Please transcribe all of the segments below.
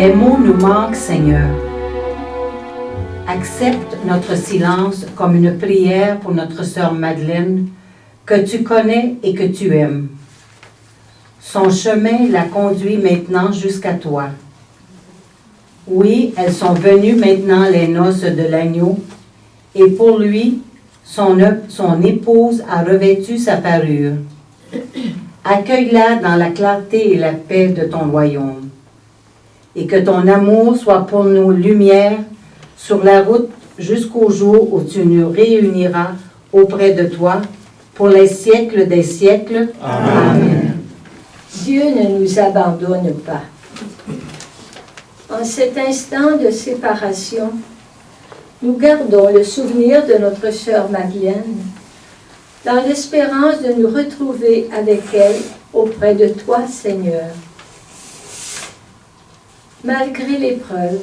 Les mots nous manquent, Seigneur. Accepte notre silence comme une prière pour notre sœur Madeleine, que tu connais et que tu aimes. Son chemin la conduit maintenant jusqu'à toi. Oui, elles sont venues maintenant les noces de l'agneau, et pour lui, son épouse a revêtu sa parure. Accueille-la dans la clarté et la paix de ton royaume, et que ton amour soit pour nous lumière sur la route jusqu'au jour où tu nous réuniras auprès de toi pour les siècles des siècles. Amen. Amen. Dieu ne nous abandonne pas. En cet instant de séparation, nous gardons le souvenir de notre sœur Madeleine, dans l'espérance de nous retrouver avec elle auprès de toi, Seigneur. Malgré l'épreuve,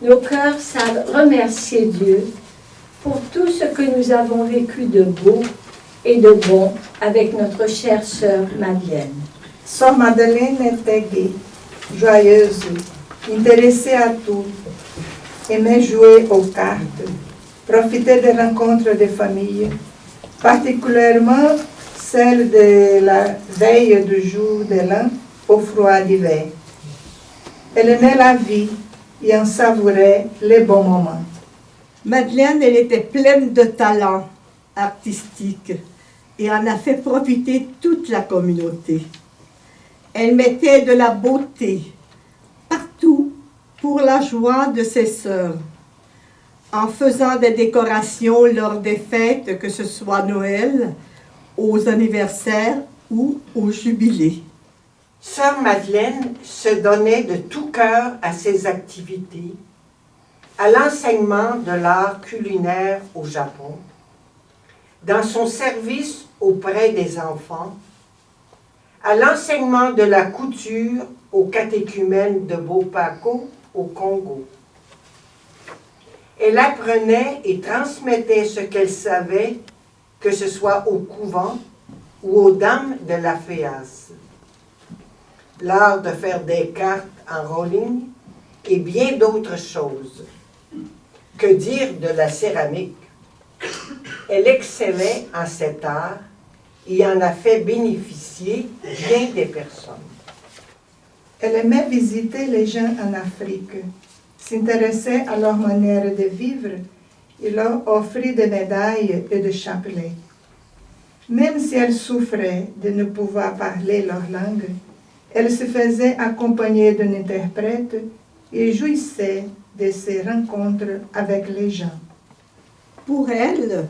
nos cœurs savent remercier Dieu pour tout ce que nous avons vécu de beau et de bon avec notre chère sœur Madeleine. Sœur Madeleine était gaie, joyeuse, intéressée à tout, aimait jouer aux cartes, profiter des rencontres de famille, particulièrement celle de la veille du jour de l'an au froid d'hiver. Elle aimait la vie et en savourait les bons moments. Madeleine, elle était pleine de talent artistique et en a fait profiter toute la communauté. Elle mettait de la beauté partout pour la joie de ses sœurs, en faisant des décorations lors des fêtes, que ce soit Noël, aux anniversaires ou aux jubilés. Sœur Madeleine se donnait de tout cœur à ses activités, à l'enseignement de l'art culinaire au Japon, dans son service auprès des enfants, à l'enseignement de la couture aux catéchumènes de Bopako au Congo. Elle apprenait et transmettait ce qu'elle savait, que ce soit au couvent ou aux dames de la FEAS. L'art de faire des cartes en rolling et bien d'autres choses. Que dire de la céramique? Elle excellait en cet art et en a fait bénéficier bien des personnes. Elle aimait visiter les gens en Afrique, s'intéressait à leur manière de vivre et leur offrit des médailles et des chapelets. Même si elle souffrait de ne pouvoir parler leur langue, elle se faisait accompagner d'un interprète et jouissait de ses rencontres avec les gens. Pour elle,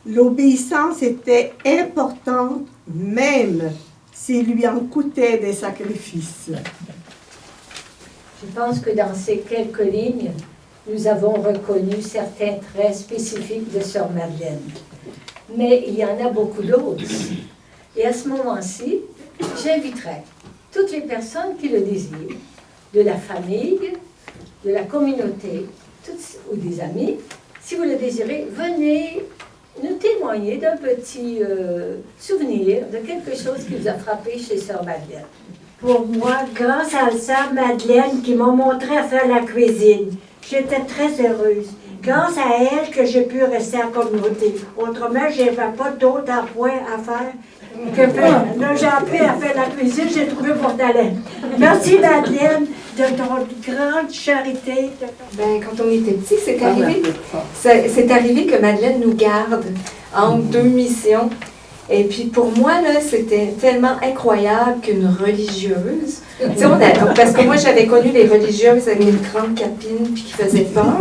l'obéissance était importante, même s'il lui en coûtait des sacrifices. Je pense que dans ces quelques lignes, nous avons reconnu certains traits spécifiques de sœur Madeleine. Mais il y en a beaucoup d'autres. Et à ce moment-ci, j'inviterai toutes les personnes qui le désirent, de la famille, de la communauté, ou des amis, si vous le désirez, venez nous témoigner d'un petit souvenir de quelque chose qui vous a frappé chez sœur Madeleine. Pour moi, grâce à sœur Madeleine qui m'a montré à faire la cuisine, j'étais très heureuse. Grâce à elle que j'ai pu rester en communauté. Autrement, je n'avais pas d'autres emplois à faire. Là, j'ai appris à faire la cuisine, j'ai trouvé mon talent. Merci Madeleine de ton grande charité. Ben, quand on était petits, c'est arrivé que Madeleine nous garde entre deux missions. Et puis pour moi, là, c'était tellement incroyable qu'une religieuse, parce que moi j'avais connu les religieuses avec une grande capine puis qui faisait peur.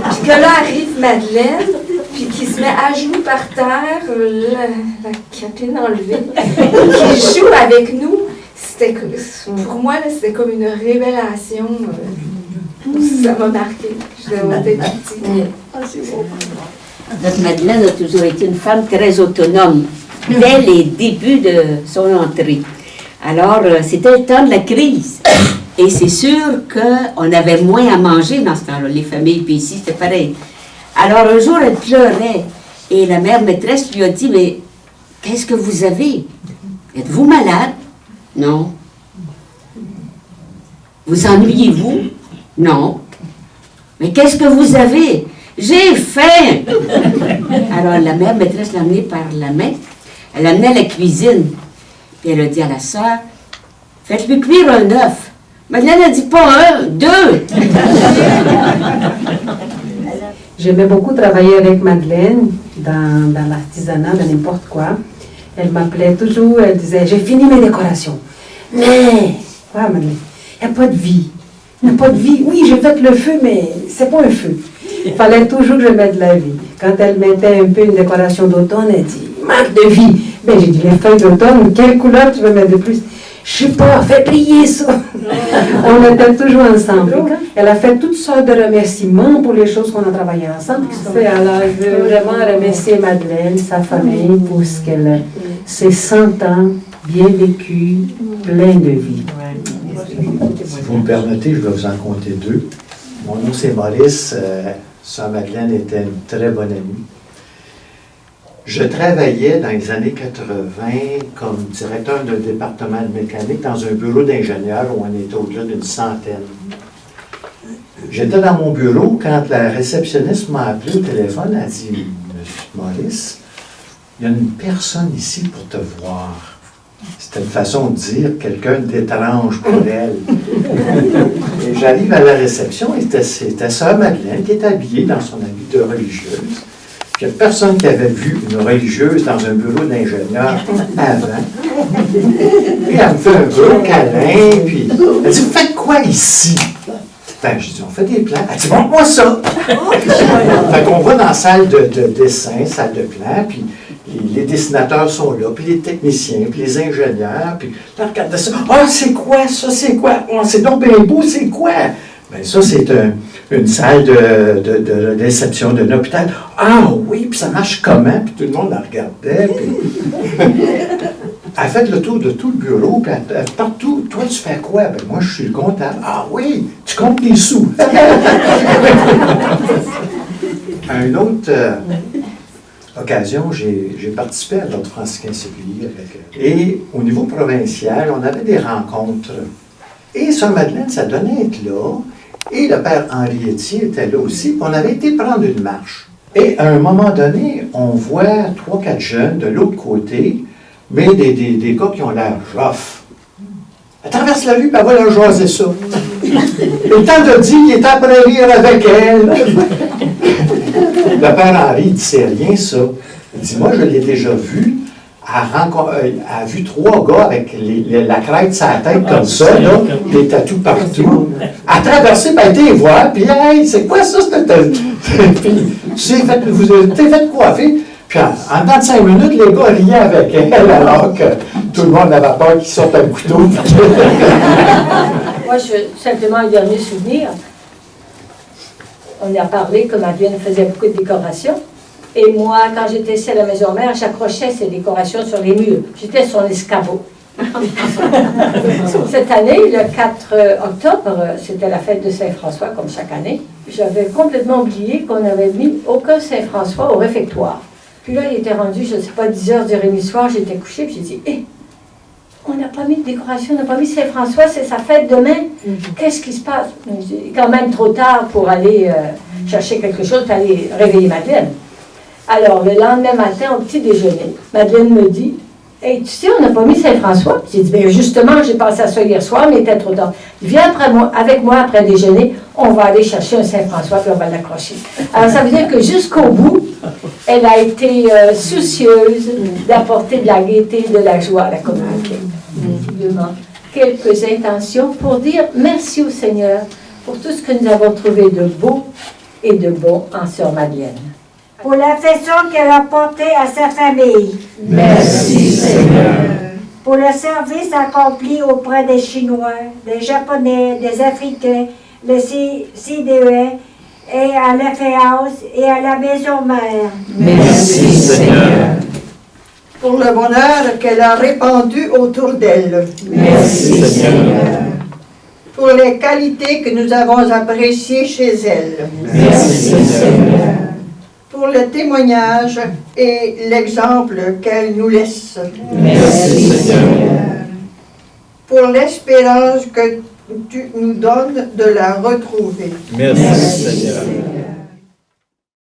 Puis que là arrive Madeleine, puis qui se met à genoux par terre, la capine enlevée, qui joue avec nous. Pour moi, là, c'était comme une révélation. Ça m'a marqué. Je devais être petite. Notre Madeleine a toujours été une femme très autonome, dès les débuts de son entrée. Alors, c'était le temps de la crise. Et c'est sûr qu'on avait moins à manger dans ce temps-là, les familles, puis ici, c'était pareil. Alors, un jour, elle pleurait, et la mère maîtresse lui a dit, « Mais qu'est-ce que vous avez? Êtes-vous malade? » « Non. » Vous ennuyez-vous? Non. Mais qu'est-ce que vous avez? J'ai faim! Alors la mère maîtresse l'a amenée par la main. Elle l'a amenée à la cuisine. Puis elle a dit à la sœur, faites-lui cuire un œuf. Madeleine a dit pas un, 2. J'aimais beaucoup travailler avec Madeleine dans l'artisanat, dans n'importe quoi. Elle m'appelait toujours, elle disait, j'ai fini mes décorations. Mais, quoi Madeleine, il n'y a pas de vie. Il n'y a pas de vie. Oui, j'ai fait le feu, mais c'est pas un feu. Il fallait toujours que je mette de la vie. Quand elle mettait un peu une décoration d'automne, elle dit, manque de vie. Ben, j'ai dit, les feuilles d'automne, quelle couleur tu veux mettre de plus? Je sais pas, fais plier ça. On était toujours ensemble. Elle a fait toutes sortes de remerciements pour les choses qu'on a travaillé ensemble. Alors, je veux vraiment remercier Madeleine, sa famille, pour ce qu'elle, ses 100 ans bien vécus, plein de vie. Si vous me permettez, je vais vous en compter 2. Mon nom, c'est Maurice. Sœur Madeleine était une très bonne amie. Je travaillais dans les années 80 comme directeur d'un département de mécanique dans un bureau d'ingénieur où on était au-delà d'une centaine. J'étais dans mon bureau quand la réceptionniste m'a appelé au téléphone. Elle a dit, Monsieur Maurice, il y a une personne ici pour te voir. C'était une façon de dire quelqu'un d'étrange pour elle. Et j'arrive à la réception et c'était Sœur Madeleine qui est habillée dans son habit de religieuse. Il n'y a personne qui avait vu une religieuse dans un bureau d'ingénieur avant. Puis elle me fait un gros câlin, puis elle dit, vous faites quoi ici? Ben, je dis, on fait des plans. Elle dit, montre-moi ça! Fait qu'on va dans la salle de dessin, salle de plans, puis les dessinateurs sont là, puis les techniciens, puis les ingénieurs, puis là, regardez ça. Ah, c'est quoi ça? C'est quoi? Oh, c'est donc bien beau, c'est quoi? Ben, ça, c'est une salle de réception d'un hôpital. Ah oui, puis ça marche comment? Puis tout le monde la regardait. Puis... Elle a fait le tour de tout le bureau, puis partout. Toi, tu fais quoi? Ben, moi, je suis le comptable. Ah oui, tu comptes les sous. À une autre occasion, j'ai participé à l'Ordre franciscain séculier. Et au niveau provincial, on avait des rencontres. Et Sœur Madeleine, ça donnait être là. Et le père Henri Etier était là aussi. Puis on avait été prendre une marche. Et à un moment donné, on voit 3-4 jeunes de l'autre côté, mais des gars qui ont l'air rough. Elle traverse la rue, puis elle va leur jaser ça. Et le temps de dire, il est après rire avec elle. Le père Henri dit, c'est rien ça. Il dit, moi, je l'ai déjà vu. Elle a vu 3 gars avec la crête sur la tête comme ça, là, des tatous partout. Elle a traversé, ben, elle était voir, puis hey, c'est quoi ça? Puis, vous avez fait coiffer. Puis en dedans de 5 minutes, les gars riaient avec elle, alors que tout le monde avait peur qu'ils sortent un couteau. Moi, simplement un dernier souvenir. On a parlé que Madeleine faisait beaucoup de décorations. Et moi, quand j'étais ici à la maison mère, j'accrochais ces décorations sur les murs. J'étais son escabeau. Cette année, le 4 octobre, c'était la fête de Saint-François, comme chaque année. J'avais complètement oublié qu'on n'avait mis aucun Saint-François au réfectoire. Puis là, il était rendu, je ne sais pas, 10h du rémi soir, j'étais couchée, puis j'ai dit, on n'a pas mis de décoration, on n'a pas mis Saint-François, c'est sa fête demain. Qu'est-ce qui se passe? Quand même trop tard pour aller chercher quelque chose, pour aller réveiller Madeleine. Alors, le lendemain matin, au petit déjeuner, Madeleine me dit, « Hey, tu sais, on n'a pas mis Saint-François. » J'ai dit, « Bien, justement, j'ai pensé à ça hier soir, mais il était trop tard. Viens avec moi après déjeuner, on va aller chercher un Saint-François, puis on va l'accrocher. » Alors, ça veut dire que jusqu'au bout, elle a été soucieuse d'apporter de la gaieté, de la joie à la communauté. Visiblement, quelques intentions pour dire merci au Seigneur pour tout ce que nous avons trouvé de beau et de bon en Sœur Madeleine. Pour l'affection qu'elle a portée à sa famille. Merci, Seigneur. Pour le service accompli auprès des Chinois, des Japonais, des Africains, le CDE et à l'FEAOS et à la maison mère. Merci, Seigneur. Pour le bonheur qu'elle a répandu autour d'elle. Merci, Seigneur. Pour les qualités que nous avons appréciées chez elle. Merci, Seigneur. Pour le témoignage et l'exemple qu'elle nous laisse. Merci, Seigneur. Pour l'espérance tu nous donnes de la retrouver. Merci, Seigneur.